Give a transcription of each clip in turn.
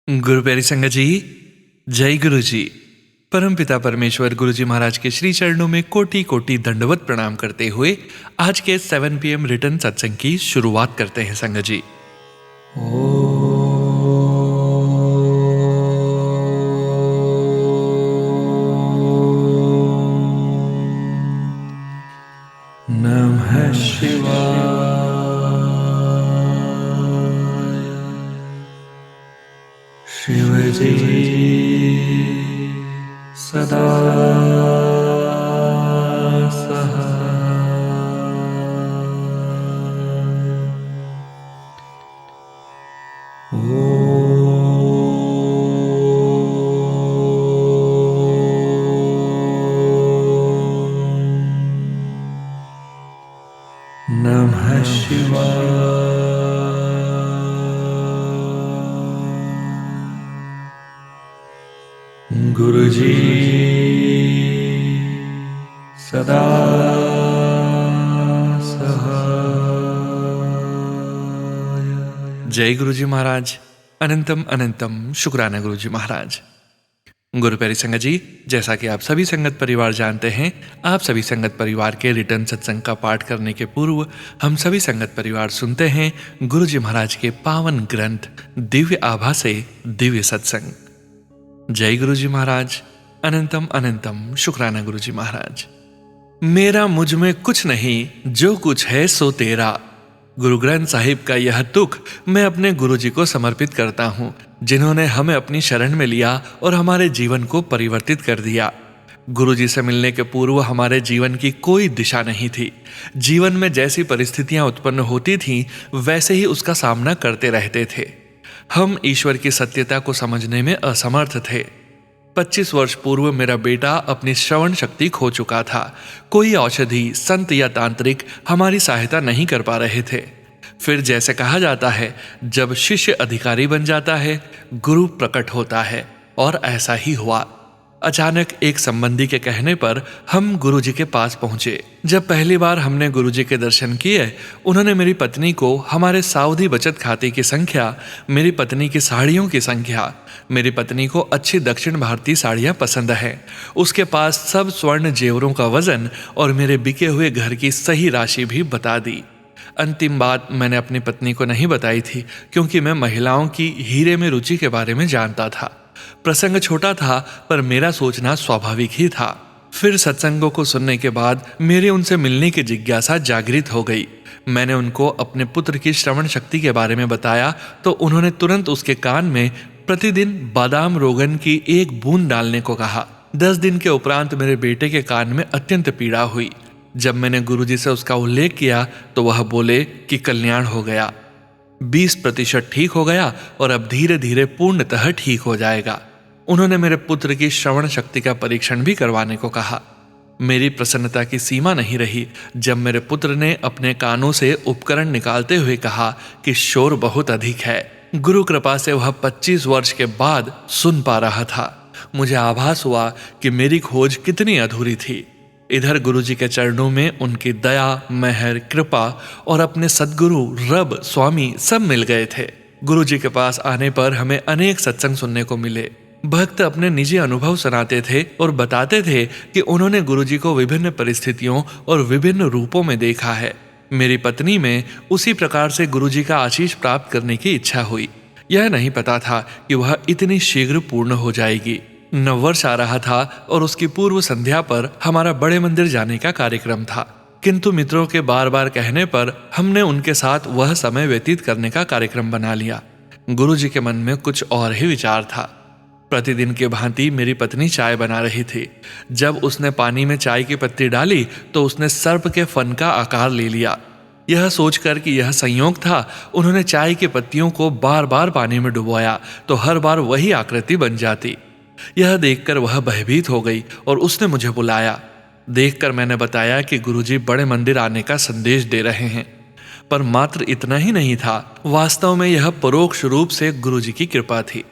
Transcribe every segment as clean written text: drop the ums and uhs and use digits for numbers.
गुरु प्यारी संगत जी, जय गुरु जी। परमपिता परमेश्वर गुरु जी महाराज के श्री चरणों में कोटि कोटि दंडवत प्रणाम करते हुए आज के 7 PM रिटर्न सत्संग की शुरुआत करते हैं संगत जी। नमः शिवाय। शिव जी सदा नमः शिवाय। गुरु जी सदा सहाय। जय गुरु जी महाराज। अनंतम अनंतम शुक्राना गुरु जी महाराज। गुरु प्यारी संगत जी, जैसा कि आप सभी संगत परिवार जानते हैं, आप सभी संगत परिवार के रिटर्न सत्संग का पाठ करने के पूर्व हम सभी संगत परिवार सुनते हैं गुरु जी महाराज के पावन ग्रंथ दिव्य आभा से दिव्य सत्संग। जय गुरु जी महाराज। अनंतम अनंतम शुक्राना गुरु जी महाराज। मेरा मुझ में कुछ नहीं, जो कुछ है सो तेरा। गुरु ग्रंथ साहिब का यह तुक मैं अपने गुरु जी को समर्पित करता हूँ, जिन्होंने हमें अपनी शरण में लिया और हमारे जीवन को परिवर्तित कर दिया। गुरु जी से मिलने के पूर्व हमारे जीवन की कोई दिशा नहीं थी। जीवन में जैसी परिस्थितियां उत्पन्न होती थीं, वैसे ही उसका सामना करते रहते थे। हम ईश्वर की सत्यता को समझने में असमर्थ थे। 25 वर्ष पूर्व मेरा बेटा अपनी श्रवण शक्ति खो चुका था। कोई औषधि, संत या तांत्रिक हमारी सहायता नहीं कर पा रहे थे। फिर जैसे कहा जाता है, जब शिष्य अधिकारी बन जाता है, गुरु प्रकट होता है, और ऐसा ही हुआ। अचानक एक संबंधी के कहने पर हम गुरु जी के पास पहुंचे। जब पहली बार हमने गुरु जी के दर्शन किए, उन्होंने मेरी पत्नी को हमारे सावधि बचत खाते की संख्या, मेरी पत्नी की साड़ियों की संख्या, मेरी पत्नी को अच्छी दक्षिण भारतीय साड़ियां पसंद है, उसके पास सब स्वर्ण जेवरों का वजन और मेरे बिके हुए घर की सही राशि भी बता दी। अंतिम बात मैंने अपनी पत्नी को नहीं बताई थी, क्योंकि मैं महिलाओं की हीरे में रुचि के बारे में जानता था। प्रसंग छोटा था, पर मेरा सोचना स्वाभाविक ही था। फिर सत्संगों को सुनने के बाद मेरे उनसे मिलने की जिज्ञासा जागृत हो गई। मैंने उनको अपने पुत्र की श्रवण शक्ति के बारे में बताया, तो उन्होंने तुरंत उसके कान में प्रतिदिन बादाम रोगन की 1 बूंद डालने को कहा। 10 दिन के उपरांत मेरे बेटे के कान में अत्यंत पीड़ा हुई। जब मैंने गुरुजी से उसका उल्लेख किया, तो वह बोले कि कल्याण हो गया, 20% ठीक हो गया और अब धीरे धीरे पूर्णतः ठीक हो जाएगा। उन्होंने मेरे पुत्र की श्रवण शक्ति का परीक्षण भी करवाने को कहा। मेरी प्रसन्नता की सीमा नहीं रही जब मेरे पुत्र ने अपने कानों से उपकरण निकालते हुए कहा कि शोर बहुत अधिक है। गुरु कृपा से वह 25 वर्ष के बाद सुन पा रहा था। मुझे आभास हुआ कि मेरी खोज कितनी अधूरी थी। इधर गुरु जी के चरणों में उनकी दया, मेहर, कृपा और अपने सद्गुरु रब स्वामी सब मिल गए थे। गुरु जी के पास आने पर हमें अनेक सत्संग सुनने को मिले। भक्त अपने निजी अनुभव सुनाते थे और बताते थे कि उन्होंने गुरु जी को विभिन्न परिस्थितियों और विभिन्न रूपों में देखा है। मेरी पत्नी में उसी प्रकार से गुरु जी का आशीष प्राप्त करने की इच्छा हुई। यह नहीं पता था कि वह इतनी शीघ्र पूर्ण हो जाएगी। नववर्ष आ रहा था और उसकी पूर्व संध्या पर हमारा बड़े मंदिर जाने का कार्यक्रम था, किंतु मित्रों के बार बार कहने पर हमने उनके साथ वह समय व्यतीत करने का कार्यक्रम बना लिया। गुरु जी के मन में कुछ और ही विचार था। प्रतिदिन के भांति मेरी पत्नी चाय बना रही थी। जब उसने पानी में चाय की पत्ती डाली, तो उसने सर्प के फन का आकार ले लिया। यह सोचकर कि यह संयोग था, उन्होंने चाय की पत्तियों को बार बार पानी में डुबोया, तो हर बार वही आकृति बन जाती। यह देखकर वह भयभीत हो गई और उसने मुझे बुलाया। देखकर मैंने बताया कि गुरुजी बड़े मंदिर आने का संदेश दे रहे हैं। पर मात्र इतना ही नहीं था, वास्तव में यह परोक्ष रूप से गुरुजी की कृपा थी।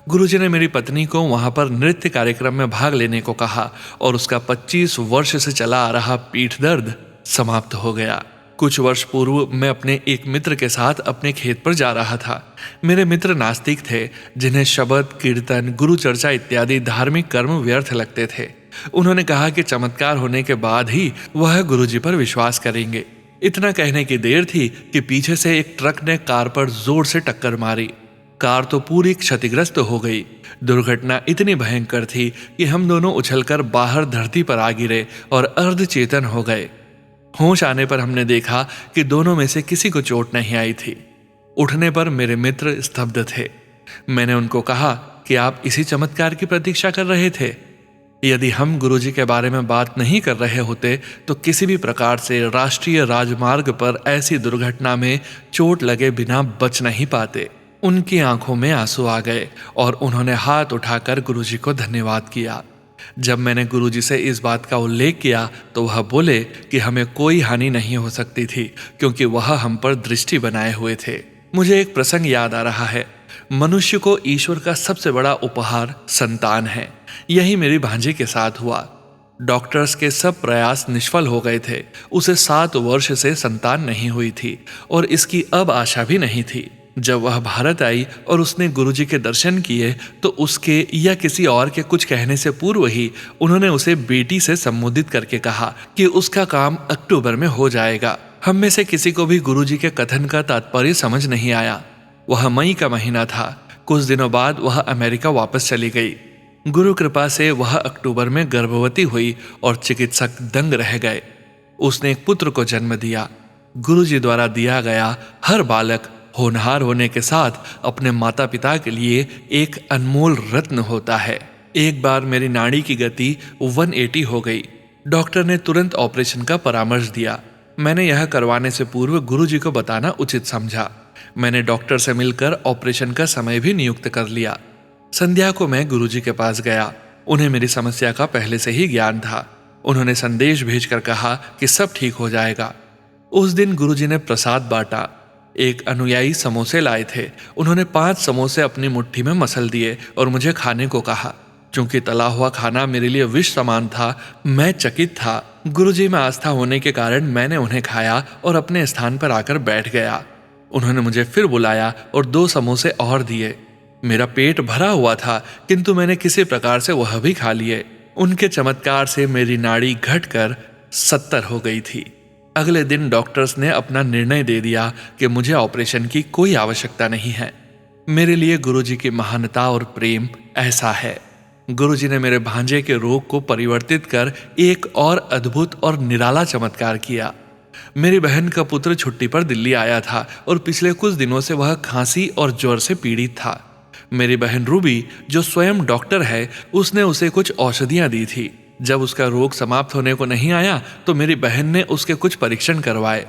गुरुजी ने मेरी पत्नी को वहां पर नृत्य कार्यक्रम में भाग लेने को कहा और उसका 25 वर्ष से चला आ रहा पीठ दर्द समाप्त हो गया। कुछ वर्ष पूर्व मैं अपने एक मित्र के साथ अपने खेत पर जा रहा था। मेरे मित्र नास्तिक थे, जिन्हें शबद, कीर्तन, गुरु चर्चा इत्यादि धार्मिक कर्म व्यर्थ लगते थे। उन्होंने कहा कि चमत्कार होने के बाद ही वह गुरुजी पर विश्वास करेंगे। इतना कहने की देर थी कि पीछे से एक ट्रक ने कार पर जोर से टक्कर मारी। कार तो पूरी क्षतिग्रस्त हो गई। दुर्घटना इतनी भयंकर थी कि हम दोनों उछलकर बाहर धरती पर आ गिरे और अर्धचेतन हो गए। होश आने पर हमने देखा कि दोनों में से किसी को चोट नहीं आई थी। उठने पर मेरे मित्र स्तब्ध थे। मैंने उनको कहा कि आप इसी चमत्कार की प्रतीक्षा कर रहे थे। यदि हम गुरुजी के बारे में बात नहीं कर रहे होते तो किसी भी प्रकार से राष्ट्रीय राजमार्ग पर ऐसी दुर्घटना में चोट लगे बिना बच नहीं पाते। उनकी आंखों में आंसू आ गए और उन्होंने हाथ उठाकर गुरुजी को धन्यवाद किया। जब मैंने गुरुजी से इस बात का उल्लेख किया तो वह बोले कि हमें कोई हानि नहीं हो सकती थी, क्योंकि वह हम पर दृष्टि बनाए हुए थे। मुझे एक प्रसंग याद आ रहा है। मनुष्य को ईश्वर का सबसे बड़ा उपहार संतान है। यही मेरी भांजे के साथ हुआ। डॉक्टर्स के सब प्रयास निष्फल हो गए थे। उसे 7 वर्ष से संतान नहीं हुई थी और इसकी अब आशा भी नहीं थी। जब वह भारत आई और उसने गुरुजी के दर्शन किए तो उसके या किसी और के कुछ कहने से पूर्व ही उन्होंने उसे बेटी से संबोधित करके कहा कि उसका काम अक्टूबर में हो जाएगा। हम में से किसी को भी गुरुजी के कथन का तात्पर्य समझ नहीं आया। वह मई का महीना था। कुछ दिनों बाद वह अमेरिका वापस चली गई। गुरु कृपा से वह अक्टूबर में गर्भवती हुई और चिकित्सक दंग रह गए। उसने एक पुत्र को जन्म दिया। गुरुजी द्वारा दिया गया हर बालक होनहार होने के साथ अपने माता पिता के लिए एक अनमोल रत्न होता है। एक बार मेरी नाड़ी की गति 180 हो गई। डॉक्टर ने तुरंत ऑपरेशन का परामर्श दिया। मैंने यह करवाने से पूर्व गुरुजी को बताना उचित समझा। मैंने डॉक्टर से मिलकर ऑपरेशन का समय भी नियुक्त कर लिया। संध्या को मैं गुरुजी के पास गया। उन्हें मेरी समस्या का पहले से ही ज्ञान था। उन्होंने संदेश भेजकर कहा कि सब ठीक हो जाएगा। उस दिन गुरुजी ने प्रसाद बांटा। एक अनुयायी समोसे लाए थे। उन्होंने 5 समोसे अपनी मुट्ठी में मसल दिए और मुझे खाने को कहा। चूंकि तला हुआ खाना मेरे लिए विष समान था, मैं चकित था। गुरुजी में आस्था होने के कारण मैंने उन्हें खाया और अपने स्थान पर आकर बैठ गया। उन्होंने मुझे फिर बुलाया और 2 समोसे और दिए। मेरा पेट भरा हुआ था, किंतु मैंने किसी प्रकार से वह भी खा लिए। उनके चमत्कार से मेरी नाड़ी घटकर 70 हो गई थी। अगले दिन डॉक्टर्स ने अपना निर्णय दे दिया कि मुझे ऑपरेशन की कोई आवश्यकता नहीं है। मेरे लिए गुरुजी की महानता और प्रेम ऐसा है। गुरुजी ने मेरे भांजे के रोग को परिवर्तित कर एक और अद्भुत और निराला चमत्कार किया। मेरी बहन का पुत्र छुट्टी पर दिल्ली आया था और पिछले कुछ दिनों से वह खांसी और ज्वर से पीड़ित था। मेरी बहन रूबी, जो स्वयं डॉक्टर है, उसने उसे कुछ औषधियां दी थी। जब उसका रोग समाप्त होने को नहीं आया तो मेरी बहन ने उसके कुछ परीक्षण करवाए।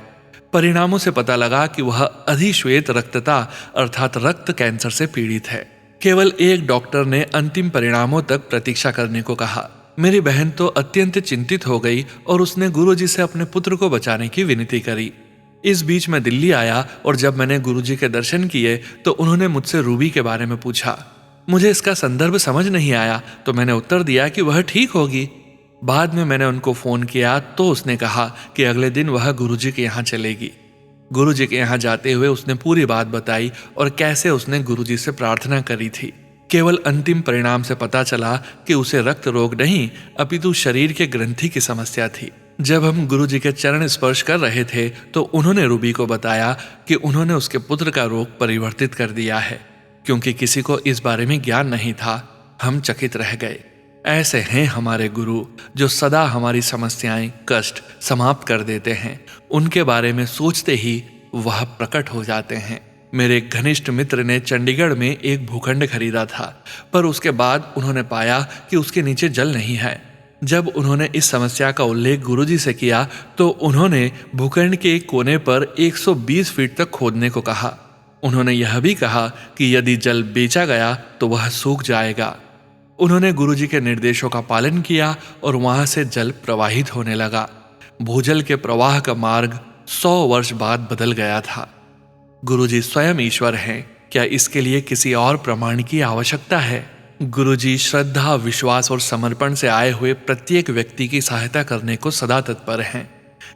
परिणामों से पता लगा कि वह अधिश्वेत रक्तता अर्थात रक्त कैंसर से पीड़ित है। केवल एक डॉक्टर ने अंतिम परिणामों तक प्रतीक्षा करने को कहा। मेरी बहन तो अत्यंत चिंतित हो गई और उसने गुरुजी से अपने पुत्र को बचाने की विनती करी। इस बीच मैं दिल्ली आया और जब मैंने गुरुजी के दर्शन किए तो उन्होंने मुझसे रूबी के बारे में पूछा। मुझे इसका संदर्भ समझ नहीं आया तो मैंने उत्तर दिया कि वह ठीक होगी। बाद में मैंने उनको फोन किया तो उसने कहा कि अगले दिन वह गुरुजी के यहाँ चलेगी। गुरुजी के यहाँ जाते हुए उसने पूरी बात बताई और कैसे उसने गुरुजी से प्रार्थना करी थी। केवल अंतिम परिणाम से पता चला कि उसे रक्त रोग नहीं अपितु शरीर के ग्रंथि की समस्या थी। जब हम गुरुजी के चरण स्पर्श कर रहे थे तो उन्होंने रूबी को बताया कि उन्होंने उसके पुत्र का रोग परिवर्तित कर दिया है। क्योंकि किसी को इस बारे में ज्ञान नहीं था, हम चकित रह गए। ऐसे हैं हमारे गुरु जो सदा हमारी समस्याएं, कष्ट समाप्त कर देते हैं। उनके बारे में सोचते ही वह प्रकट हो जाते हैं। मेरे एक घनिष्ठ मित्र ने चंडीगढ़ में एक भूखंड खरीदा था, पर उसके बाद उन्होंने पाया कि उसके नीचे जल नहीं है। जब उन्होंने इस समस्या का उल्लेख गुरुजी से किया तो उन्होंने भूखंड के एक कोने पर 120 फीट तक खोदने को कहा। उन्होंने यह भी कहा कि यदि जल बेचा गया तो वह सूख जाएगा। उन्होंने गुरुजी के निर्देशों का पालन किया और वहां से जल प्रवाहित होने लगा। भूजल के प्रवाह का मार्ग 100 वर्ष बाद बदल गया था। गुरुजी स्वयं ईश्वर हैं। क्या इसके लिए किसी और प्रमाण की आवश्यकता है? गुरुजी श्रद्धा, विश्वास और समर्पण से आए हुए प्रत्येक व्यक्ति की सहायता करने को सदा तत्पर हैं।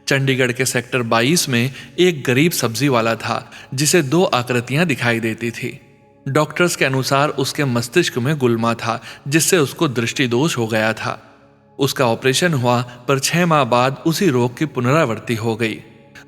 चंडीगढ़ के सेक्टर 22 में एक गरीब सब्जी वाला था जिसे 2 आकृतियां दिखाई देती थी। डॉक्टर्स के अनुसार उसके मस्तिष्क में गुल्मा था जिससे उसको दृष्टि दोष हो गया था। उसका ऑपरेशन हुआ पर 6 माह बाद उसी रोग की पुनरावृत्ति हो गई।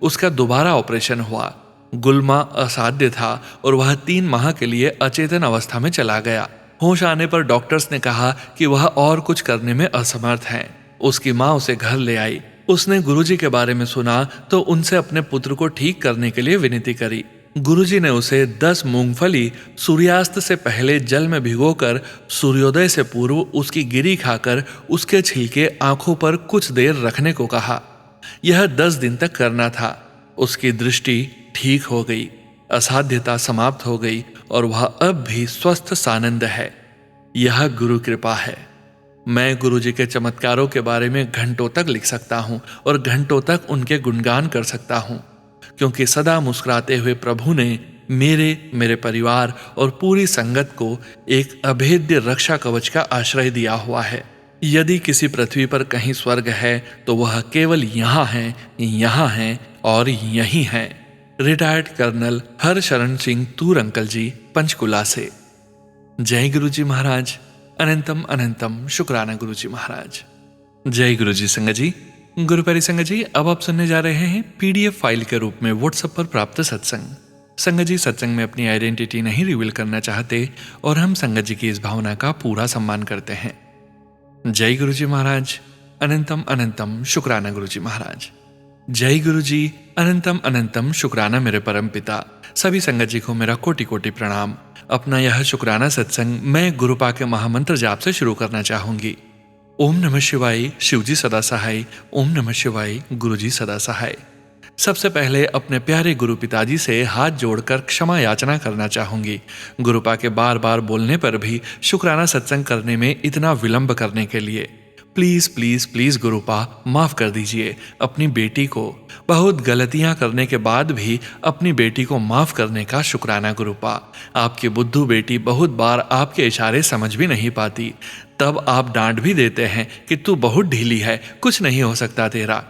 उसका दोबारा ऑपरेशन हुआ। गुल्मा असाध्य था और वह 3 माह के लिए अचेतन अवस्था में चला गया। होश आने पर डॉक्टर्स ने कहा कि वह और कुछ करने में असमर्थ है। उसकी माँ उसे घर ले आई। उसने गुरुजी के बारे में सुना तो उनसे अपने पुत्र को ठीक करने के लिए विनती करी। गुरुजी ने उसे 10 मूंगफली सूर्यास्त से पहले जल में भिगोकर सूर्योदय से पूर्व उसकी गिरी खाकर उसके छिलके आंखों पर कुछ देर रखने को कहा। यह 10 दिन तक करना था। उसकी दृष्टि ठीक हो गई, असाध्यता समाप्त हो गई और वह अब भी स्वस्थ सानंद है। यह गुरु कृपा है। मैं गुरुजी के चमत्कारों के बारे में घंटों तक लिख सकता हूं और घंटों तक उनके गुणगान कर सकता हूं, क्योंकि सदा मुस्कुराते हुए प्रभु ने मेरे परिवार और पूरी संगत को एक अभेद्य रक्षा कवच का आश्रय दिया हुआ है। यदि किसी पृथ्वी पर कहीं स्वर्ग है तो वह केवल यहाँ है और यही है। रिटायर्ड कर्नल हरशरण सिंह तूर अंकल जी, पंचकुला से। जय गुरुजी महाराज। अनंतम अनंतम शुक्राना गुरुजी महाराज। जय गुरुजी संगत जी। गुरु प्यारी संगत जी, अब आप सुनने जा रहे हैं PDF फाइल के रूप में व्हाट्सएप पर प्राप्त सत्संग। संगत जी सत्संग में अपनी आइडेंटिटी नहीं रिवील करना चाहते और हम संगत जी की इस भावना का पूरा सम्मान करते हैं। जय गुरुजी महाराज। अनंतम अनंतम शुक्राना गुरुजी महाराज। जय गुरुजी। अनंतम अनंतम शुक्राना मेरे परम पिता। सभी संगत जी को मेरा कोटि कोटि प्रणाम। अपना यह शुक्राना सत्संग मैं गुरुपा के महामंत्र जाप से शुरू करना चाहूंगी। ओम नमः शिवाय, शिवजी सदा सहाय। ओम नमः शिवाय, गुरुजी सदा सहाय। सबसे पहले अपने प्यारे गुरु पिताजी से हाथ जोड़कर क्षमा याचना करना चाहूंगी। गुरुपा के बार बार बोलने पर भी शुक्राना सत्संग करने में इतना विलंब करने के लिए। प्लीज प्लीज प्लीज गुरुपा माफ कर दीजिए। अपनी बेटी को बहुत गलतियां करने के बाद भी अपनी बेटी को माफ करने का शुक्राना गुरुपा। आपकी बुद्धू बेटी बहुत बार आपके इशारे समझ भी नहीं पाती, तब आप डांट भी देते हैं कि तू बहुत ढीली है, कुछ नहीं हो सकता तेरा।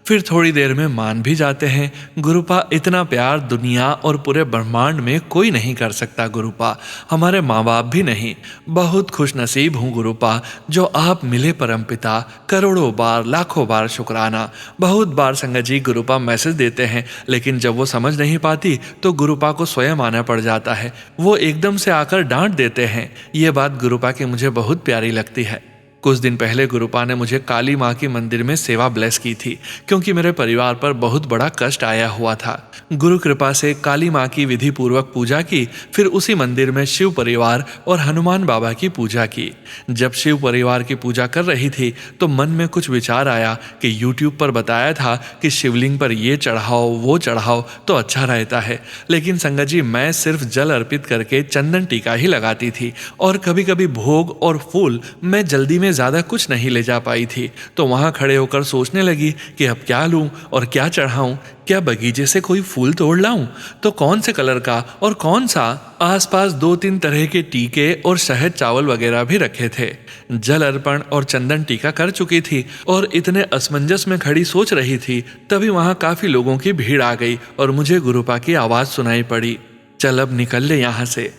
फिर थोड़ी देर में मान भी जाते हैं। गुरुपा इतना प्यार दुनिया और पूरे ब्रह्मांड में कोई नहीं कर सकता गुरुपा, हमारे माँ बाप भी नहीं। बहुत खुश नसीब हूँ गुरुपा जो आप मिले परमपिता। करोड़ों बार लाखों बार शुक्राना। बहुत बार संगत जी गुरुपा मैसेज देते हैं, लेकिन जब वो समझ नहीं पाती तो गुरुपा को स्वयं आना पड़ जाता है। वो एकदम से आकर डांट देते हैं। ये बात गुरुपा की मुझे बहुत प्यारी लगती है। कुछ दिन पहले गुरुपा ने मुझे काली माँ की मंदिर में सेवा ब्लेस की थी, क्योंकि मेरे परिवार पर बहुत बड़ा कष्ट आया हुआ था। गुरु कृपा से काली माँ की विधि पूर्वक पूजा की। फिर उसी मंदिर में शिव परिवार और हनुमान बाबा की पूजा की। जब शिव परिवार की पूजा कर रही थी तो मन में कुछ विचार आया कि YouTube पर बताया था कि शिवलिंग पर ये चढ़ाओ वो चढ़ाओ तो अच्छा रहता है, लेकिन संगत जी मैं सिर्फ जल अर्पित करके चंदन टीका ही लगाती थी और कभी कभी भोग और फूल मैं जल्दी में ज्यादा कुछ नहीं ले जा पाई थी। तो वहां खड़े होकर सोचने लगी कि अब क्या लूं और क्या चढ़ाऊं। क्या बगीचे से कोई फूल तोड़ लाऊं? तो कौन से कलर का और कौन सा? आसपास 2-3 तरह के टीके और शहद चावल वगैरह भी रखे थे। जल अर्पण और चंदन टीका कर चुकी थी और इतने असमंजस में खड़ी सोच रही थी, तभी वहां काफी लोगों की भीड़ आ गई और मुझे गुरुपा की आवाज सुनाई पड़ी, चल अब निकल ले यहाँ से।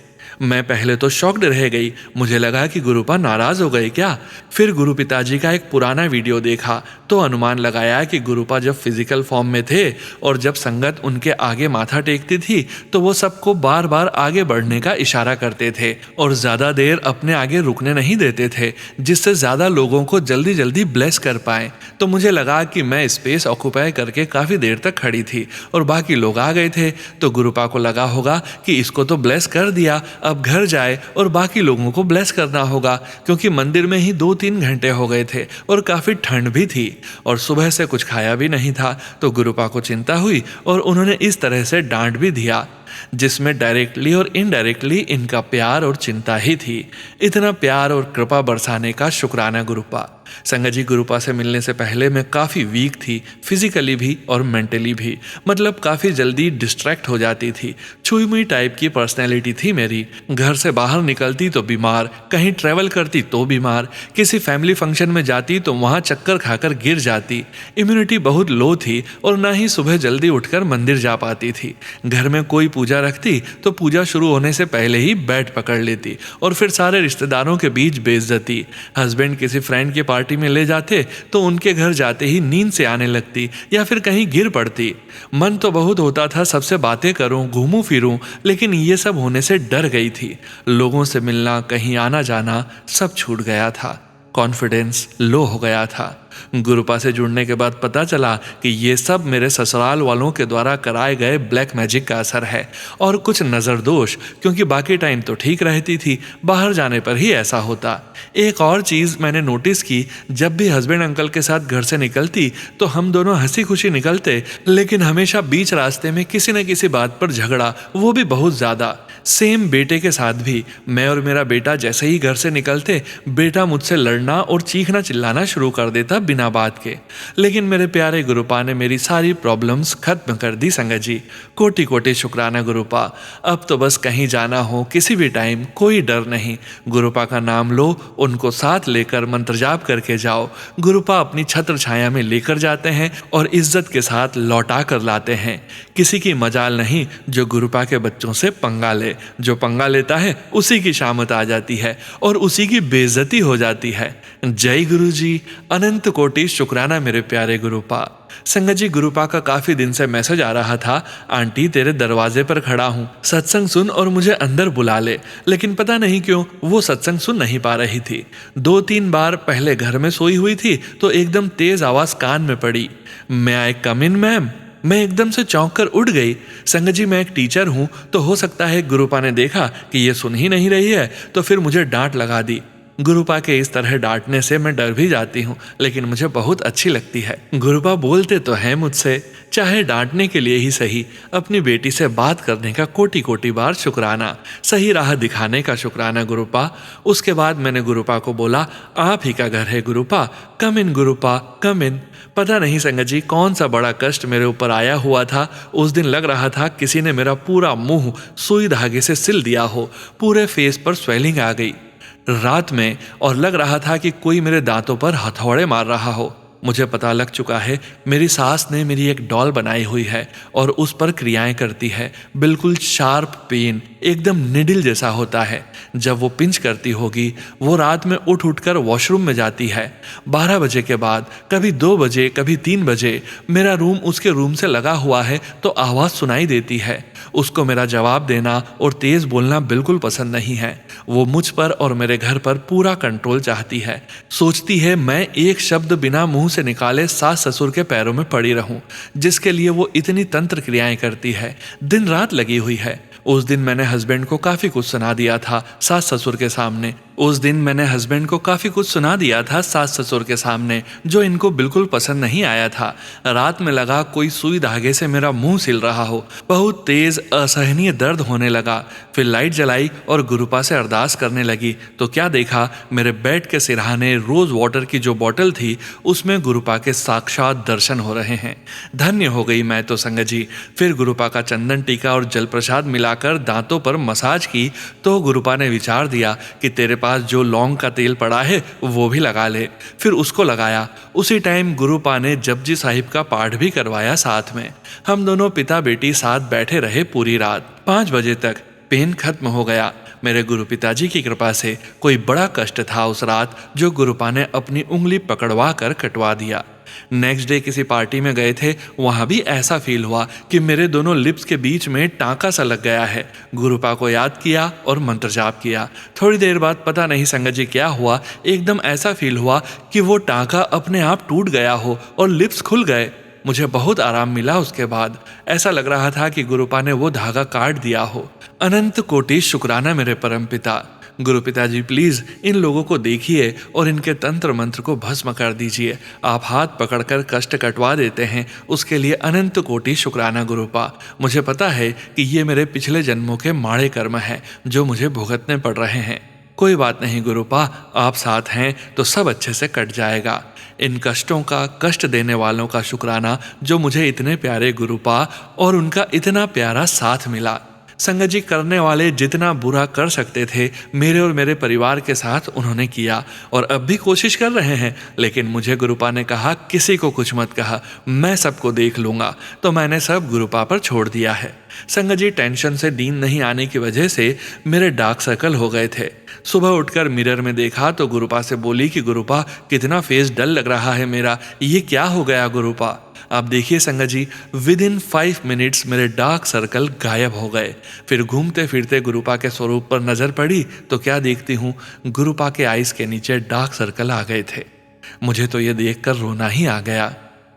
मैं पहले तो शॉक्ड रह गई। मुझे लगा कि गुरुपा नाराज हो गए क्या। फिर गुरु पिताजी का एक पुराना वीडियो देखा तो अनुमान लगाया कि गुरुपा जब फिजिकल फॉर्म में थे और जब संगत उनके आगे माथा टेकती थी तो वो सबको बार बार आगे बढ़ने का इशारा करते थे और ज्यादा देर अपने आगे रुकने नहीं देते थे, जिससे ज्यादा लोगों को जल्दी जल्दी ब्लेस कर पाए। तो मुझे लगा कि मैं स्पेस ऑक्यूपाई करके काफी देर तक खड़ी थी और बाकी लोग आ गए थे, तो गुरुपा को लगा होगा कि इसको तो ब्लेस कर दिया, अब घर जाए और बाकी लोगों को ब्लेस करना होगा, क्योंकि मंदिर में ही 2-3 घंटे हो गए थे और काफी ठंड भी थी और सुबह से कुछ खाया भी नहीं था। तो गुरुपा को चिंता हुई और उन्होंने इस तरह से डांट भी दिया। जिसमें डायरेक्टली और इनडायरेक्टली इनका प्यार और चिंता ही थी। इतना प्यार और कृपा बरसाने का शुक्राना गुरुपा। संगत जी, गुरुपा से मिलने से पहले मैं काफ़ी वीक थी, फिजिकली भी और मेंटली भी। मतलब काफ़ी जल्दी डिस्ट्रैक्ट हो जाती थी। छुई मुई टाइप की पर्सनैलिटी थी मेरी। घर से बाहर निकलती तो बीमार, कहीं ट्रैवल करती तो बीमार, किसी फैमिली फंक्शन में जाती तो वहाँ चक्कर खाकर गिर जाती। इम्यूनिटी बहुत लो थी और ना ही सुबह जल्दी उठकर मंदिर जा पाती थी। घर में कोई पूजा रखती तो पूजा शुरू होने से पहले ही बेड पकड़ लेती और फिर सारे रिश्तेदारों के बीच बेइज्जती। हस्बैंड किसी फ्रेंड के पार्टी में ले जाते तो उनके घर जाते ही नींद से आने लगती या फिर कहीं गिर पड़ती। मन तो बहुत होता था सबसे बातें करूं, घूमूं फिरूं, लेकिन ये सब होने से डर गई थी। लोगों से मिलना, कहीं आना जाना सब छूट गया था। कॉन्फिडेंस लो हो गया था। गुरुपा से जुड़ने के बाद पता चला कि ये सब मेरे ससुराल वालों के द्वारा कराए गए ब्लैक मैजिक का असर है और कुछ नज़र दोष, क्योंकि बाकी टाइम तो ठीक रहती थी, बाहर जाने पर ही ऐसा होता। एक और चीज़ मैंने नोटिस की, जब भी हस्बैंड अंकल के साथ घर से निकलती तो हम दोनों हंसी खुशी निकलते, लेकिन हमेशा बीच रास्ते में किसी न किसी बात पर झगड़ा, वो भी बहुत ज़्यादा। सेम बेटे के साथ भी। मैं और मेरा बेटा जैसे ही घर से निकलते, बेटा मुझसे लड़ना और चीखना चिल्लाना शुरू कर देता बिना बात के। लेकिन मेरे प्यारे गुरुपा ने मेरी सारी प्रॉब्लम्स खत्म कर दी संगत जी। कोटि कोटि शुक्राना गुरुपा। अब तो बस कहीं जाना हो किसी भी टाइम कोई डर नहीं। गुरुपा का नाम लो, उनको साथ लेकर मंत्र जाप करके जाओ। गुरुपा अपनी छत्र छाया में लेकर जाते हैं और इज्जत के साथ लौटा कर लाते हैं। किसी की मजाल नहीं जो गुरुपा के बच्चों से पंगा ले। जो पंगा लेता है उसी की शामत आ जाती है और उसी की बेइज्जती हो जाती है। जय गुरु जी। अनंत कोटि शुक्राना मेरे प्यारे गुरुपा। संगत जी, गुरुपा का काफी दिन से मैसेज आ रहा था, आंटी तेरे दरवाजे पर खड़ा हूँ, सत्संग सुन और मुझे अंदर बुला ले। लेकिन पता नहीं क्यों वो सत्संग सुन नहीं पा रही थी। 2-3 बार पहले घर में सोई हुई थी तो एकदम तेज आवाज कान में पड़ी, मैं आई कम इन मैम। मैं एकदम से चौंक कर उठ गई। संगत जी, मैं एक टीचर हूँ तो हो सकता है गुरुपा ने देखा कि ये सुन ही नहीं रही है तो फिर मुझे डांट लगा दी। गुरुपा के इस तरह डांटने से मैं डर भी जाती हूँ, लेकिन मुझे बहुत अच्छी लगती है। गुरुपा बोलते तो हैं मुझसे, चाहे डांटने के लिए ही सही। अपनी बेटी से बात करने का कोटि कोटि बार शुक्राना, सही राह दिखाने का शुक्राना गुरुपा। उसके बाद मैंने गुरुपा को बोला, आप ही का घर है गुरुपा, कम इन गुरुपा, कम इन। पता नहीं संगत जी कौन सा बड़ा कष्ट मेरे ऊपर आया हुआ था। उस दिन लग रहा था किसी ने मेरा पूरा मुंह सुई धागे से सिल दिया हो। पूरे फेस पर स्वेलिंग आ गई रात में, और लग रहा था कि कोई मेरे दांतों पर हथौड़े मार रहा हो। मुझे पता लग चुका है, मेरी सास ने मेरी एक डॉल बनाई हुई है और उस पर क्रियाएं करती है। बिल्कुल शार्प पेन, एकदम निडिल जैसा होता है। जब वो पिंच करती होगी, वो रात में उठ उठकर वॉशरूम में जाती है। 12 बजे के बाद, कभी 2 बजे, कभी 3 बजे मेरा रूम उसके रूम से लगा हुआ है तो आवाज़ सुनाई देती है। उसको मेरा जवाब देना और तेज़ बोलना बिल्कुल पसंद नहीं है। वो मुझ पर और मेरे घर पर पूरा कंट्रोल चाहती है। सोचती है मैं एक शब्द बिना मुंह से निकाले सास ससुर के पैरों में पड़ी रहूं, जिसके लिए वो इतनी तंत्र क्रियाएं करती है, दिन रात लगी हुई है। उस दिन मैंने हस्बैंड को काफ़ी कुछ सुना दिया था सास ससुर के सामने। सास ससुर के सामने, जो इनको बिल्कुल पसंद नहीं आया था। रात में लगा कोई सुई धागे से मेरा मुंह सिल रहा हो। बहुत तेज असहनीय दर्द होने लगा। फिर लाइट जलाई और गुरुपा से अरदास करने लगी तो क्या देखा, मेरे बेड के सिरहाने रोज वाटर की जो बोतल थी उसमें गुरुपा के साक्षात दर्शन हो रहे हैं। धन्य हो गई मैं तो संगत जी। फिर गुरुपा का चंदन टीका और जल प्रसाद मिलाकर दांतों पर मसाज की तो गुरुपा ने विचार दिया कि तेरे पास जो लौंग का तेल पड़ा है वो भी लगा ले। फिर उसको लगाया। उसी टाइम गुरुपा ने जपजी साहिब का पाठ भी करवाया साथ में। हम दोनों पिता बेटी साथ बैठे रहे पूरी रात। 5 बजे तक पेन खत्म हो गया। मेरे गुरु पिताजी की कृपा से कोई बड़ा कष्ट था उस रात, जो गुरुपा ने अपनी उंगली पकड़वा कर कटवा दिया। नेक्स्ट डे किसी पार्टी में गए थे, वहां भी ऐसा फील हुआ कि मेरे दोनों लिप्स के बीच में टांका सा लग गया है। गुरुपा को याद किया और मंत्र जाप किया। थोड़ी देर बाद पता नहीं संगत जी क्या हुआ, एकदम ऐसा फील हुआ कि वो टांका अपने आप टूट गया हो और लिप्स खुल गए। मुझे बहुत आराम मिला उसके बाद। ऐसा लग रहा था कि गुरुपा ने वो धागा काट दिया हो। अनंत कोटि शुक्राना मेरे परम पिता। गुरु पिताजी प्लीज इन लोगों को देखिए और इनके तंत्र मंत्र को भस्म कर दीजिए। आप हाथ पकड़कर कष्ट कटवा देते हैं, उसके लिए अनंत कोटि शुक्राना गुरुपा। मुझे पता है कि ये मेरे पिछले जन्मों के माड़े कर्म हैं जो मुझे भुगतने पड़ रहे हैं। कोई बात नहीं गुरुपा, आप साथ हैं तो सब अच्छे से कट जाएगा। इन कष्टों का, कष्ट देने वालों का शुक्राना जो मुझे इतने प्यारे गुरुपा और उनका इतना प्यारा साथ मिला। संगत जी, करने वाले जितना बुरा कर सकते थे मेरे और मेरे परिवार के साथ उन्होंने किया और अब भी कोशिश कर रहे हैं, लेकिन मुझे गुरुपा ने कहा किसी को कुछ मत कहा, मैं सबको देख लूंगा, तो मैंने सब गुरुपा पर छोड़ दिया है। संगत जी, टेंशन से नींद नहीं आने की वजह से मेरे डार्क सर्कल हो गए थे। सुबह उठकर मिरर में देखा तो गुरुपा से बोली कि गुरुपा कितना फेस डल लग रहा है मेरा, ये क्या हो गया गुरुपा। आप देखिए संगत जी, विद इन 5 मिनट्स मेरे डार्क सर्कल गायब हो गए। फिर घूमते फिरते गुरुपा के स्वरूप पर नजर पड़ी तो क्या देखती हूँ, गुरुपा के आइस के नीचे डार्क सर्कल आ गए थे। मुझे तो ये देखकर रोना ही आ गया।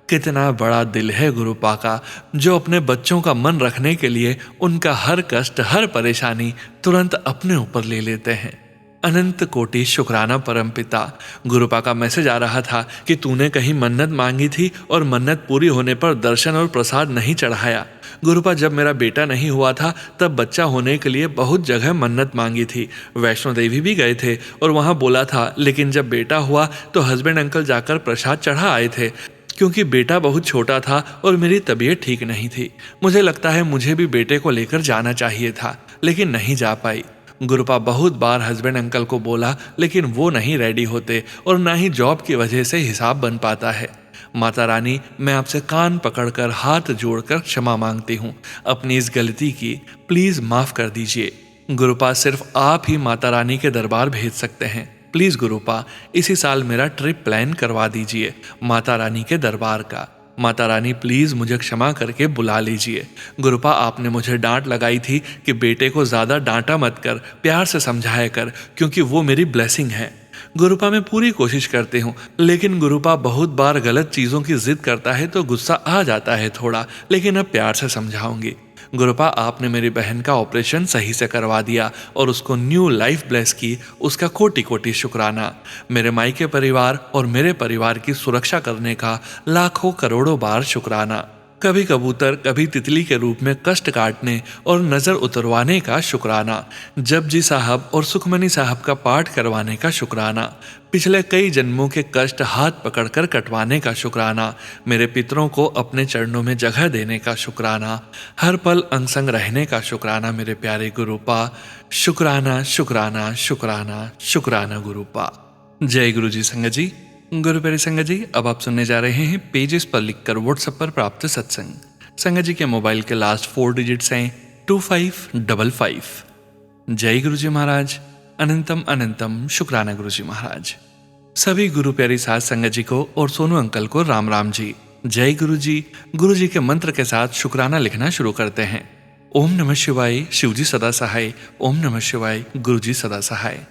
कितना बड़ा दिल है गुरुपा का, जो अपने बच्चों का मन रखने के लिए उनका हर कष्ट, हर परेशानी तुरंत अपने ऊपर ले लेते हैं। अनंत कोटि शुक्राना परमपिता। गुरुपा का मैसेज आ रहा था कि तूने कहीं मन्नत मांगी थी और मन्नत पूरी होने पर दर्शन और प्रसाद नहीं चढ़ाया। गुरुपा, जब मेरा बेटा नहीं हुआ था तब बच्चा होने के लिए बहुत जगह मन्नत मांगी थी। वैष्णो देवी भी गए थे और वहां बोला था, लेकिन जब बेटा हुआ तो हस्बैंड अंकल जाकर प्रसाद चढ़ा आए थे, क्योंकि बेटा बहुत छोटा था और मेरी तबीयत ठीक नहीं थी। मुझे लगता है मुझे भी बेटे को लेकर जाना चाहिए था, लेकिन नहीं जा पाई। गुरुपा बहुत बार हस्बैंड अंकल को बोला, लेकिन वो नहीं रेडी होते और ना ही जॉब की वजह से हिसाब बन पाता है। माता रानी, मैं आपसे कान पकड़कर हाथ जोड़कर क्षमा मांगती हूँ अपनी इस गलती की, प्लीज माफ कर दीजिए। गुरुपा, सिर्फ आप ही माता रानी के दरबार भेज सकते हैं। प्लीज गुरुपा, इसी साल मेरा ट्रिप प्लान करवा दीजिए माता रानी के दरबार का। माता रानी प्लीज मुझे क्षमा करके बुला लीजिए। गुरुपा, आपने मुझे डांट लगाई थी कि बेटे को ज्यादा डांटा मत कर, प्यार से समझाया कर, क्योंकि वो मेरी ब्लेसिंग है। गुरुपा, मैं पूरी कोशिश करती हूँ, लेकिन गुरुपा बहुत बार गलत चीजों की जिद करता है तो गुस्सा आ जाता है थोड़ा, लेकिन अब प्यार से समझाऊंगी। गुरुपा, आपने मेरी बहन का ऑपरेशन सही से करवा दिया और उसको न्यू लाइफ ब्लेस की, उसका कोटि कोटि शुक्राना। मेरे मायके परिवार और मेरे परिवार की सुरक्षा करने का लाखों करोड़ों बार शुक्राना। कभी कबूतर, कभी तितली के रूप में कष्ट काटने और नजर उतरवाने का शुक्राना। जपजी साहब और सुखमनी साहब का पाठ करवाने का शुक्राना। पिछले कई जन्मों के कष्ट हाथ पकड़कर कटवाने का शुक्राना। मेरे पितरों को अपने चरणों में जगह देने का शुक्राना। हर पल अंग संग रहने का शुक्राना मेरे प्यारे गुरुपा। शुक्राना शुक्राना शुक्राना शुक्राना गुरुपा। जय गुरु जी। संगत जी, गुरु प्यारे संगत जी, अब आप सुनने जा रहे हैं पेजेस पर लिखकर व्हाट्सएप पर प्राप्त सत्संग। संगत जी के मोबाइल के लास्ट 4 डिजिट्स हैं 2555। जय गुरु जी महाराज। अनंतम अनंतम शुक्राना गुरु जी महाराज। सभी गुरु प्यारी साथ संगत जी को और सोनू अंकल को राम राम जी। जय गुरु जी। गुरु जी के मंत्र के साथ शुक्राना लिखना शुरू करते हैं। ओम नमः शिवाय, शिव जी सदा सहाय। ओम नमः शिवाय, गुरु जी सदा सहाय।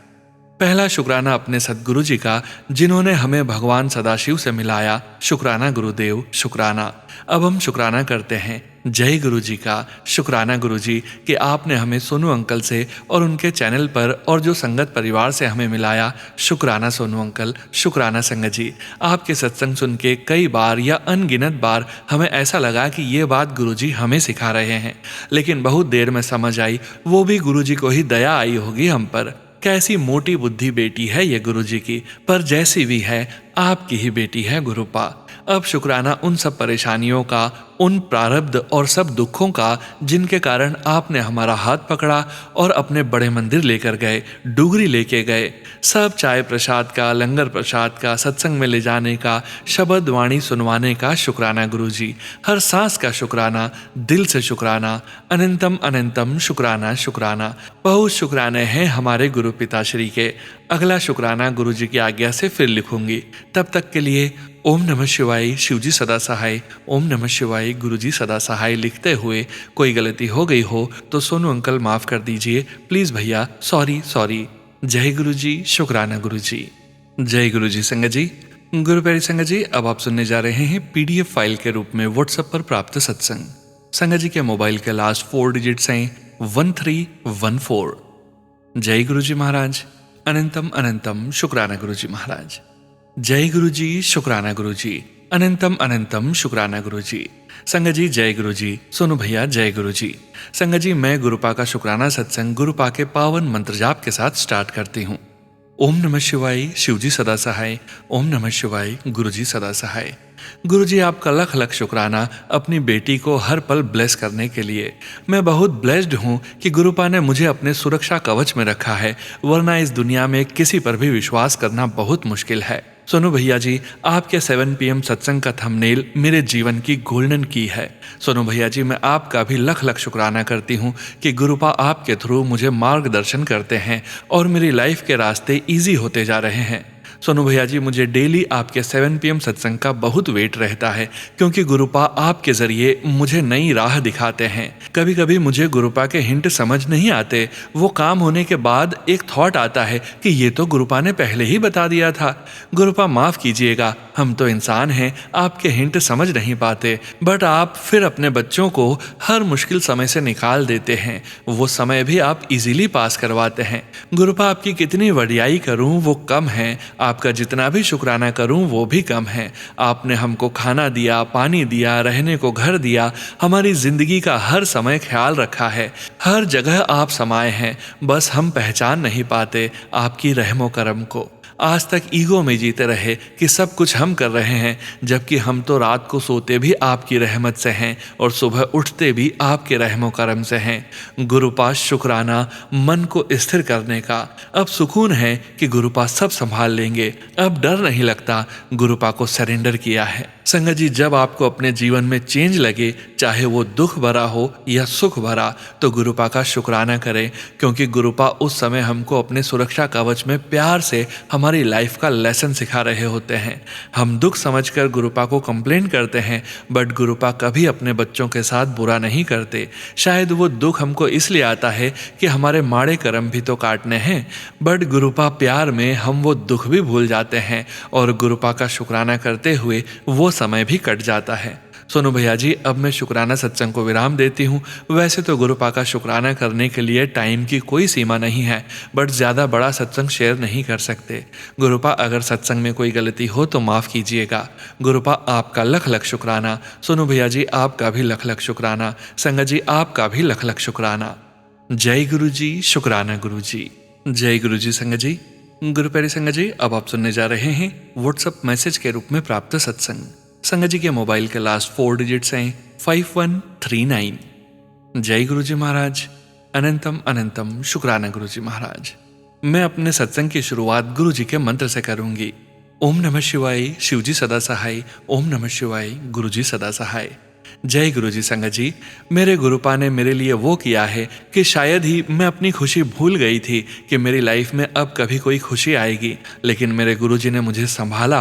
पहला शुक्राना अपने सदगुरु जी का, जिन्होंने हमें भगवान सदाशिव से मिलाया। शुक्राना गुरुदेव, शुक्राना। अब हम शुक्राना करते हैं जय गुरु जी का। शुक्राना गुरु जी कि आपने हमें सोनू अंकल से और उनके चैनल पर और जो संगत परिवार से हमें मिलाया। शुक्राना सोनू अंकल, शुक्राना संगत जी। आपके सत्संग सुन के कई बार या अनगिनत बार हमें ऐसा लगा कि ये बात गुरु जी हमें सिखा रहे हैं, लेकिन बहुत देर में समझ आई वो भी गुरु जी को ही दया आई होगी हम पर। कैसी मोटी बुद्धि बेटी है ये गुरु जी की, पर जैसी भी है आपकी ही बेटी है गुरुपा। अब शुक्राना उन सब परेशानियों का, उन प्रारब्ध और सब दुखों का जिनके कारण आपने हमारा हाथ पकड़ा और अपने बड़े मंदिर लेकर गए, डुगरी लेके गए। सब चाय प्रसाद का, लंगर प्रसाद का, सत्संग में ले जाने का, शब्द वाणी सुनवाने का शुक्राना गुरु जी। हर सांस का शुक्राना, दिल से शुक्राना। अनंतम अनंतम शुक्राना शुक्राना। बहुत शुक्राने हैं हमारे गुरु पिताश्री के। अगला शुक्राना गुरु जी की आज्ञा से फिर लिखूंगी। तब तक के लिए ओम नमः शिवाय, शिवजी सदा सहाय। ओम नमः शिवाय, गुरुजी सदा सहाय लिखते हुए कोई गलती हो गई हो तो सोनू अंकल माफ कर दीजिए प्लीज भैया, सॉरी सॉरी। जय गुरु जी। शुक्राना गुरु जी। जय गुरु जी। संगत जी, गुरु प्यारी संगत जी, अब आप सुनने जा रहे हैं PDF फाइल के रूप में व्हाट्सएप पर प्राप्त सत्संग। संगत जी के मोबाइल के लास्ट 4 डिजिट्स हैं 1314। जय गुरु जी महाराज। अनंतम अनंतम शुक्राना गुरु जी महाराज। जय गुरु जी, शुक्राना गुरु जी। अनंतम अनंतम शुक्राना गुरु जी। संगत जी जय गुरु जी। सोनू भैया जय गुरु जी। संगत जी, मैं गुरुपा का शुक्राना सत्संग गुरुपा के पावन मंत्र जाप के साथ स्टार्ट करती हूँ। ओम नमः शिवाय, शिव जी सदा सहाय। ओम नमः शिवाय, गुरु जी सदा सहाय। गुरु जी, आपका लख लख शुक्राना अपनी बेटी को हर पल ब्लेस करने के लिए। मैं बहुत ब्लेस्ड हूँ कि गुरुपा ने मुझे अपने सुरक्षा कवच में रखा है, वरना इस दुनिया में किसी पर भी विश्वास करना बहुत मुश्किल है। सोनू भैया जी, आपके 7 PM सत्संग का थंबनेल मेरे जीवन की गोल्डन की है। सोनू भैया जी, मैं आपका भी लख लख शुक्राना करती हूँ कि गुरुपा आपके थ्रू मुझे मार्गदर्शन करते हैं और मेरी लाइफ के रास्ते इजी होते जा रहे हैं। सोनू भैया जी, मुझे डेली आपके 7 PM सत्संग का बहुत वेट रहता है, क्योंकि गुरुपा आपके जरिए मुझे नई राह दिखाते हैं। कभी कभी मुझे गुरुपा के हिंट समझ नहीं आते, वो काम होने के बाद एक थॉट आता है कि ये तो गुरुपा ने पहले ही बता दिया था। गुरुपा माफ कीजिएगा, हम तो इंसान हैं, आपके हिंट समझ नहीं पाते, बट आप फिर अपने बच्चों को हर मुश्किल समय से निकाल देते हैं। वो समय भी आप इजीली पास करवाते हैं। गुरुपा, आपकी कितनी वडियाई करूं वो कम है, आपका जितना भी शुक्राना करूं वो भी कम है। आपने हमको खाना दिया, पानी दिया, रहने को घर दिया, हमारी जिंदगी का हर समय ख्याल रखा है। हर जगह आप समाये हैं, बस हम पहचान नहीं पाते आपकी रहमो करम को। आज तक ईगो में जीते रहे कि सब कुछ हम कर रहे हैं, जबकि हम तो रात को सोते भी आपकी रहमत से हैं और सुबह उठते भी आपके रहमो करम से हैं। गुरुपा, शुक्राना मन को स्थिर करने का। अब सुकून है कि गुरुपा सब संभाल लेंगे, अब डर नहीं लगता, गुरुपा को सरेंडर किया है। संगत जी, जब आपको अपने जीवन में चेंज लगे, चाहे वो दुख भरा हो या सुख भरा, तो गुरुपा का शुक्राना करें, क्योंकि गुरुपा उस समय हमको अपने सुरक्षा कवच में प्यार से हमारी लाइफ का लेसन सिखा रहे होते हैं। हम दुख समझकर गुरुपा को कंप्लेन करते हैं, बट गुरुपा कभी अपने बच्चों के साथ बुरा नहीं करते। शायद वो दुख हमको इसलिए आता है कि हमारे माड़े कर्म भी तो काटने हैं, बट गुरुपा प्यार में हम वो दुख भी भूल जाते हैं और गुरुपा का शुक्राना करते हुए वो समय भी कट जाता है। सोनू भैया जी, अब मैं शुक्राना सत्संग को विराम देती हूँ। वैसे तो गुरुपा का शुक्राना करने के लिए टाइम की कोई सीमा नहीं है, बट ज़्यादा बड़ा सत्संग शेयर नहीं कर सकते। गुरुपा, अगर सत्संग में कोई गलती हो तो माफ़ कीजिएगा। गुरुपा, आपका लख लख शुक्राना। सोनू भैया जी, आपका भी लख लख शुक्राना। संगत जी, आपका भी लख लख शुक्राना। जय गुरु जी, शुक्राना गुरु जी। जय गुरु जी। संगत जी, गुरु प्यारी संगत जी, अब आप सुनने जा रहे हैं व्हाट्सएप मैसेज के रूप में प्राप्त सत्संग। संगत जी के मोबाइल के लास्ट 4 डिजिट्स हैं 5139। जय गुरु जी महाराज। अनंतम अनंतम शुक्राना गुरु जी महाराज। मैं अपने सत्संग की शुरुआत गुरु जी के मंत्र से करूंगी। ओम नमः शिवाय, शिव जी सदा सहाय। ओम नमः शिवाय, गुरु जी सदा सहाय। जय गुरु जी। संगत जी, मेरे गुरुपा ने मेरे लिए वो किया है कि शायद ही मैं अपनी खुशी भूल गई थी कि मेरी लाइफ में अब कभी कोई खुशी आएगी, लेकिन मेरे गुरु जी ने मुझे संभाला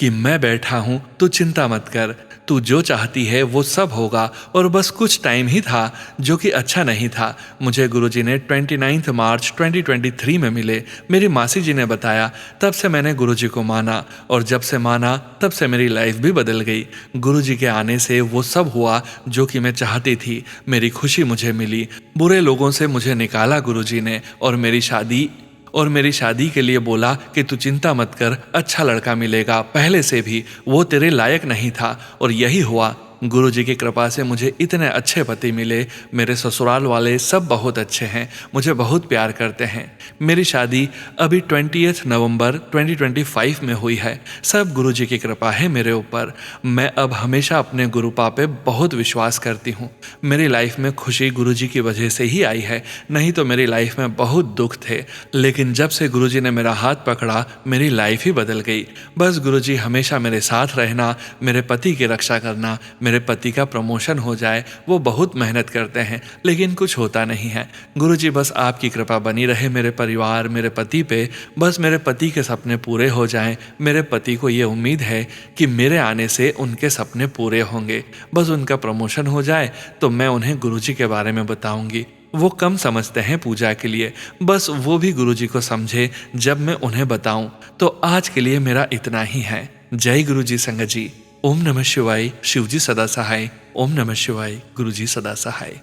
कि मैं बैठा हूँ, तू चिंता मत कर, तू जो चाहती है वो सब होगा। और बस कुछ टाइम ही था जो कि अच्छा नहीं था। मुझे गुरुजी ने 29 मार्च 2023 में मिले। मेरी मासी जी ने बताया, तब से मैंने गुरुजी को माना, और जब से माना तब से मेरी लाइफ भी बदल गई। गुरुजी के आने से वो सब हुआ जो कि मैं चाहती थी। मेरी खुशी मुझे मिली। बुरे लोगों से मुझे निकाला गुरुजी ने, और मेरी शादी के लिए बोला कि तू चिंता मत कर, अच्छा लड़का मिलेगा। पहले से भी वो तेरे लायक नहीं था, और यही हुआ। गुरुजी की कृपा से मुझे इतने अच्छे पति मिले। मेरे ससुराल वाले सब बहुत अच्छे हैं, मुझे बहुत प्यार करते हैं। मेरी शादी अभी 20 नवंबर 2025 में हुई है। सब गुरुजी की कृपा है मेरे ऊपर। मैं अब हमेशा अपने गुरुपा पे बहुत विश्वास करती हूँ। मेरी लाइफ में खुशी गुरुजी की वजह से ही आई है, नहीं तो मेरी लाइफ में बहुत दुख थे। लेकिन जब से गुरुजी ने मेरा हाथ पकड़ा, मेरी लाइफ ही बदल गई। बस गुरुजी हमेशा मेरे साथ रहना, मेरे पति की रक्षा करना। मेरे पति का प्रमोशन हो जाए, वो बहुत मेहनत करते हैं, लेकिन कुछ होता नहीं है। गुरुजी, बस आपकी कृपा बनी रहे मेरे परिवार, मेरे पति पे। बस मेरे पति के सपने पूरे हो जाएं। मेरे पति को ये उम्मीद है कि मेरे आने से उनके सपने पूरे होंगे। बस उनका प्रमोशन हो जाए तो मैं उन्हें गुरुजी के बारे में बताऊंगी। वो कम समझते हैं पूजा के लिए, बस वो भी गुरुजी को समझे जब मैं उन्हें बताऊं। तो आज के लिए मेरा इतना ही है। जय गुरु जी। संगत जी, ओम नमः शिवाय, शिव जी सदा सहाय। ओम नमः शिवाय, गुरु जी सदा सहाय।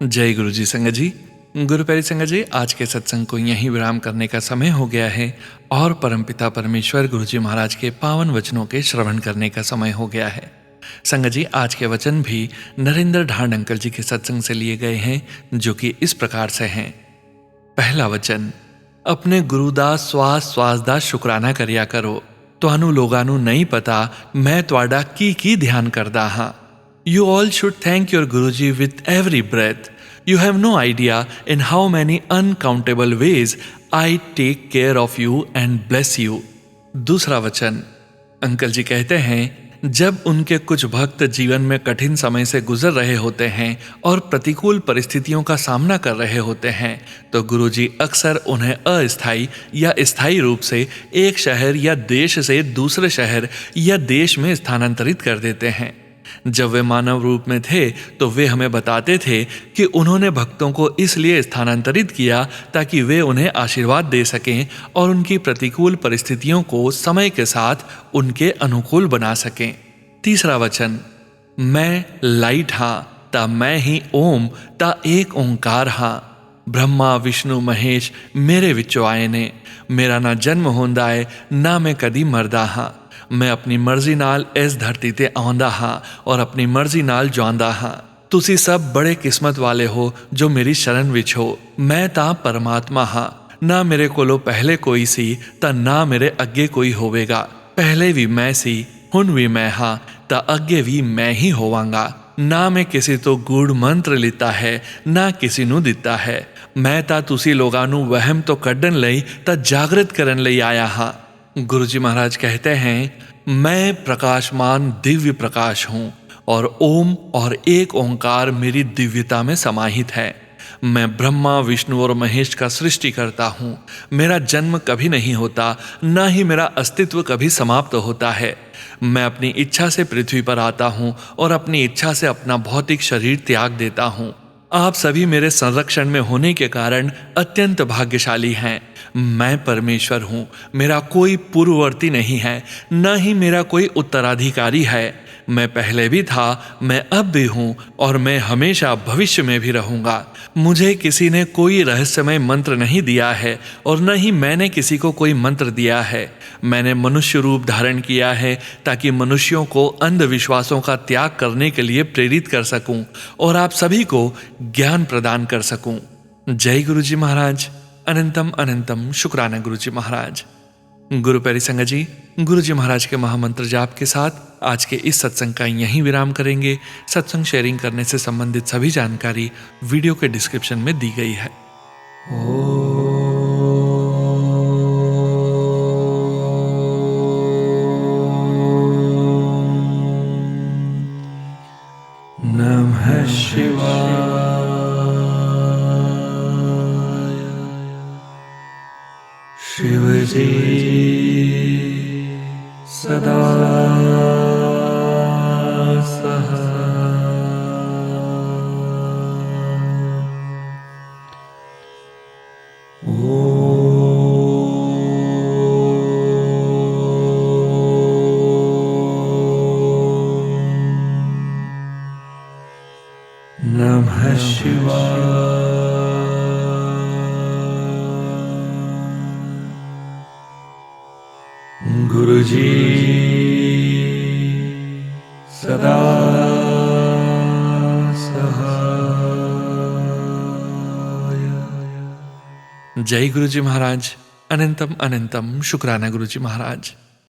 जय गुरु जी। संगत जी, गुरु प्यारी संगत जी, आज के सत्संग को यहीं विराम करने का समय हो गया है और परमपिता परमेश्वर गुरु जी महाराज के पावन वचनों के श्रवण करने का समय हो गया है। संगत जी, आज के वचन भी नरेंद्र ढांड अंकल जी के सत्संग से लिए गए हैं, जो कि इस प्रकार से हैं। पहला वचन, अपने गुरुदास श्वास श्वास दा शुकराना करिया करो, ਤੁਹਾਨੂੰ ਲੋਕਾਂ ਨੂੰ नहीं पता मैं ਤੁਹਾਡਾ की ध्यान करदा हाँ। You all should thank your Guruji with every breath. You have no idea in how many uncountable ways I take care of you and bless you. दूसरा वचन, अंकल जी कहते हैं, जब उनके कुछ भक्त जीवन में कठिन समय से गुजर रहे होते हैं और प्रतिकूल परिस्थितियों का सामना कर रहे होते हैं, तो गुरुजी अक्सर उन्हें अस्थायी या स्थायी रूप से एक शहर या देश से दूसरे शहर या देश में स्थानांतरित कर देते हैं। जब वे मानव रूप में थे तो वे हमें बताते थे कि उन्होंने भक्तों को इसलिए स्थानांतरित किया ताकि वे उन्हें आशीर्वाद दे सकें और उनकी प्रतिकूल परिस्थितियों को समय के साथ उनके अनुकूल बना सकें। तीसरा वचन, मैं लाइट हाँ ता मैं ही ओम ता एक ओंकार हाँ। ब्रह्मा विष्णु महेश मेरे विचों आए ने, मेरा ना जन्म होंदा है ना मैं कदी मरदा हाँ। मैं अपनी मर्जी नाल इस धरती ते आउंदा हाँ और अपनी मर्जी नाल जांदा हाँ। तुसी सब बड़े किस्मत वाले हो जो मेरी शरण विच हो। मैं ता परमात्मा हाँ, ना मेरे कोलों पहले कोई सी ता ना मेरे अगे कोई होवेगा। पहले भी मैं सी हुण भी मैं हाँ ता अगे भी मैं ही होवांगा। ना मैं किसी तो गूढ़ मंत्र लिता है ना किसी नू दिता है। मैं ता तुसी लोगां नू वहम तो कड्डन लई ता जागृत करन लई आया हाँ। गुरुजी महाराज कहते हैं, मैं प्रकाशमान दिव्य प्रकाश हूँ और ओम और एक ओंकार मेरी दिव्यता में समाहित है। मैं ब्रह्मा विष्णु और महेश का सृष्टि करता हूँ। मेरा जन्म कभी नहीं होता, ना ही मेरा अस्तित्व कभी समाप्त होता है। मैं अपनी इच्छा से पृथ्वी पर आता हूँ और अपनी इच्छा से अपना भौतिक शरीर त्याग देता हूँ। आप सभी मेरे संरक्षण में होने के कारण अत्यंत भाग्यशाली हैं। मैं परमेश्वर हूँ, मेरा कोई पूर्ववर्ती नहीं है, न ही मेरा कोई उत्तराधिकारी है। मैं पहले भी था, मैं अब भी हूँ और मैं हमेशा भविष्य में भी रहूँगा। मुझे किसी ने कोई रहस्यमय मंत्र नहीं दिया है और न ही मैंने किसी को कोई मंत्र दिया है। मैंने मनुष्य रूप धारण किया है ताकि मनुष्यों को अंधविश्वासों का त्याग करने के लिए प्रेरित कर सकूं और आप सभी को ज्ञान प्रदान कर सकूं। जय गुरुजी महाराज। अनंतम अनंतम शुक्राना गुरुजी महाराज। गुरु प्यारी संगत जी, गुरुजी महाराज के महामंत्र जाप के साथ आज के इस सत्संग का यहीं विराम करेंगे। सत्संग शेयरिंग करने से संबंधित सभी जानकारी वीडियो के डिस्क्रिप्शन में दी गई है। नमः शिवाय। शिवजी सदा सहाय। नमः शिवाय। गुरुजी सदा सहाय। जय गुरुजी महाराज। अनंतम अनंतम शुक्राना गुरुजी महाराज।